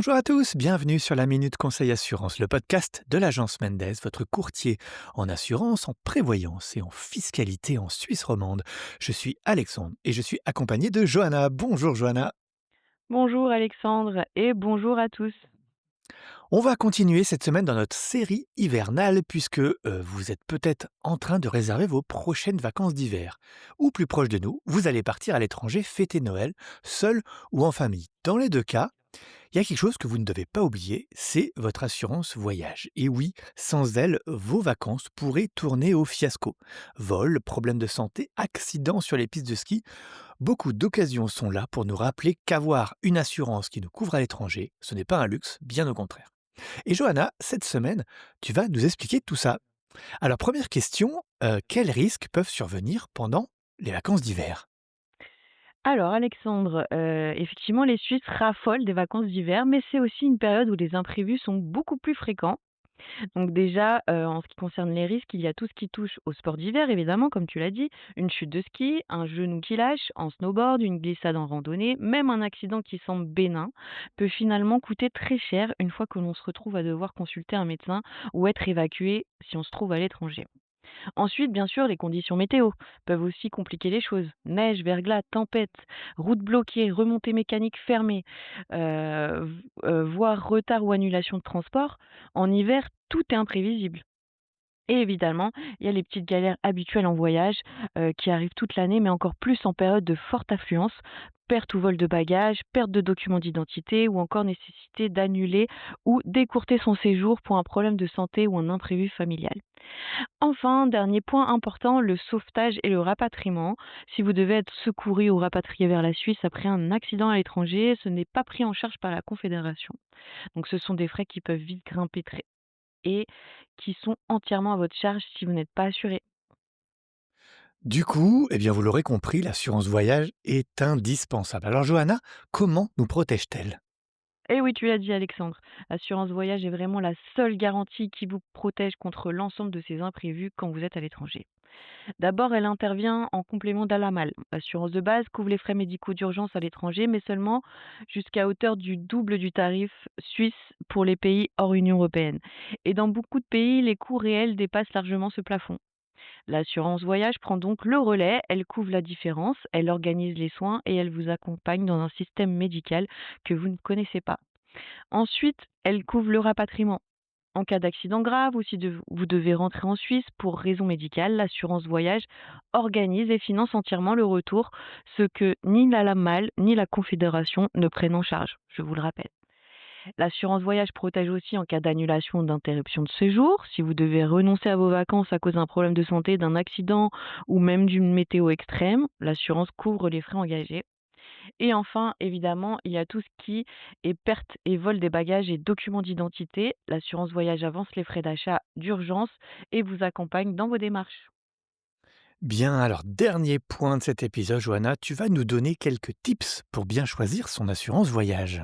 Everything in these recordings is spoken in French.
Bonjour à tous, bienvenue sur la Minute Conseil Assurance, le podcast de l'agence Mendes, votre courtier en assurance, en prévoyance et en fiscalité en Suisse romande. Je suis Alexandre et je suis accompagné de Johanna. Bonjour Johanna. Bonjour Alexandre et bonjour à tous. On va continuer cette semaine dans notre série hivernale puisque vous êtes peut-être en train de réserver vos prochaines vacances d'hiver. Ou plus proche de nous, vous allez partir à l'étranger fêter Noël, seul ou en famille. Dans les deux cas, il y a quelque chose que vous ne devez pas oublier, c'est votre assurance voyage. Et oui, sans elle, vos vacances pourraient tourner au fiasco. Vol, problèmes de santé, accidents sur les pistes de ski, beaucoup d'occasions sont là pour nous rappeler qu'avoir une assurance qui nous couvre à l'étranger, ce n'est pas un luxe, bien au contraire. Et Johanna, cette semaine, tu vas nous expliquer tout ça. Alors première question, quels risques peuvent survenir pendant les vacances d'hiver? Alors Alexandre, effectivement les Suisses raffolent des vacances d'hiver, mais c'est aussi une période où les imprévus sont beaucoup plus fréquents. Donc déjà, en ce qui concerne les risques, il y a tout ce qui touche au sport d'hiver évidemment, comme tu l'as dit, une chute de ski, un genou qui lâche en snowboard, une glissade en randonnée, même un accident qui semble bénin peut finalement coûter très cher une fois que l'on se retrouve à devoir consulter un médecin ou être évacué si on se trouve à l'étranger. Ensuite, bien sûr, les conditions météo peuvent aussi compliquer les choses. Neige, verglas, tempête, routes bloquées, remontées mécaniques fermées, voire retard ou annulation de transport. En hiver, tout est imprévisible. Et évidemment, il y a les petites galères habituelles en voyage qui arrivent toute l'année, mais encore plus en période de forte affluence. Perte ou vol de bagages, perte de documents d'identité ou encore nécessité d'annuler ou d'écourter son séjour pour un problème de santé ou un imprévu familial. Enfin, dernier point important, le sauvetage et le rapatriement. Si vous devez être secouru ou rapatrié vers la Suisse après un accident à l'étranger, ce n'est pas pris en charge par la Confédération. Donc ce sont des frais qui peuvent vite grimper très et qui sont entièrement à votre charge si vous n'êtes pas assuré. Du coup, eh bien vous l'aurez compris, l'assurance voyage est indispensable. Alors Johanna, comment nous protège-t-elle? Et oui, tu l'as dit Alexandre, l'assurance voyage est vraiment la seule garantie qui vous protège contre l'ensemble de ces imprévus quand vous êtes à l'étranger. D'abord, elle intervient en complément d'Alamal. L'assurance de base couvre les frais médicaux d'urgence à l'étranger, mais seulement jusqu'à hauteur du double du tarif suisse pour les pays hors Union européenne. Et dans beaucoup de pays, les coûts réels dépassent largement ce plafond. L'assurance voyage prend donc le relais, elle couvre la différence, elle organise les soins et elle vous accompagne dans un système médical que vous ne connaissez pas. Ensuite, elle couvre le rapatriement. En cas d'accident grave ou si vous devez rentrer en Suisse pour raison médicale, l'assurance voyage organise et finance entièrement le retour, ce que ni la LAMAL ni la Confédération ne prennent en charge, je vous le rappelle. L'assurance voyage protège aussi en cas d'annulation ou d'interruption de séjour. Si vous devez renoncer à vos vacances à cause d'un problème de santé, d'un accident ou même d'une météo extrême, l'assurance couvre les frais engagés. Et enfin, évidemment, il y a tout ce qui est perte et vol des bagages et documents d'identité. L'assurance voyage avance les frais d'achat d'urgence et vous accompagne dans vos démarches. Bien, alors dernier point de cet épisode, Johanna, tu vas nous donner quelques tips pour bien choisir son assurance voyage.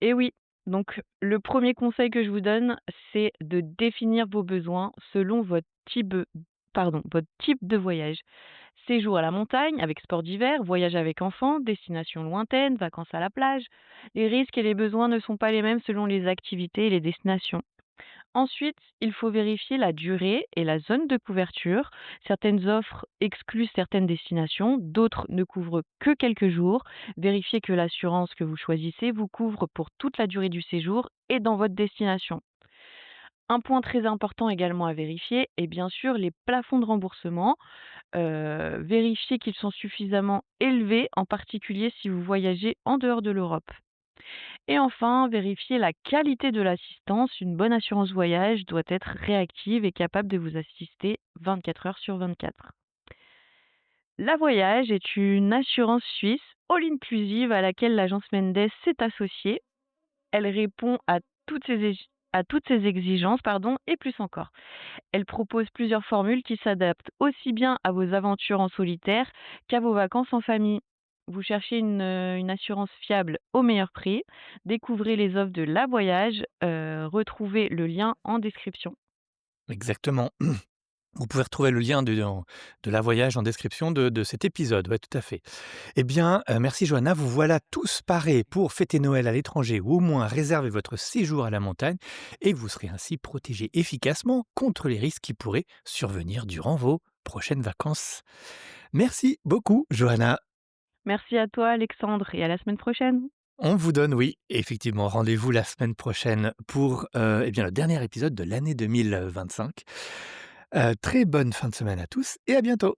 Et oui, donc le premier conseil que je vous donne, c'est de définir vos besoins selon votre type de voyage. Séjour à la montagne avec sport d'hiver, voyage avec enfants, destination lointaine, vacances à la plage. Les risques et les besoins ne sont pas les mêmes selon les activités et les destinations. Ensuite, il faut vérifier la durée et la zone de couverture. Certaines offres excluent certaines destinations, d'autres ne couvrent que quelques jours. Vérifiez que l'assurance que vous choisissez vous couvre pour toute la durée du séjour et dans votre destination. Un point très important également à vérifier est bien sûr les plafonds de remboursement. Vérifiez qu'ils sont suffisamment élevés, en particulier si vous voyagez en dehors de l'Europe. Et enfin, vérifier la qualité de l'assistance. Une bonne assurance voyage doit être réactive et capable de vous assister 24 heures sur 24. La Voyage est une assurance suisse all-inclusive à laquelle l'agence Mendes s'est associée. Elle répond à toutes ces exigences et plus encore. Elle propose plusieurs formules qui s'adaptent aussi bien à vos aventures en solitaire qu'à vos vacances en famille. Vous cherchez une assurance fiable au meilleur prix. Découvrez les offres de La Voyage. Retrouvez le lien en description. Exactement. Vous pouvez retrouver le lien de la voyage en description de cet épisode. Ouais, tout à fait. Eh bien, merci Johanna. Vous voilà tous parés pour fêter Noël à l'étranger ou au moins réserver votre séjour à la montagne et vous serez ainsi protégés efficacement contre les risques qui pourraient survenir durant vos prochaines vacances. Merci beaucoup Johanna. Merci à toi Alexandre et à la semaine prochaine. On vous donne, oui, effectivement, rendez-vous la semaine prochaine pour, eh bien, le dernier épisode de l'année 2025. Très bonne fin de semaine à tous et à bientôt.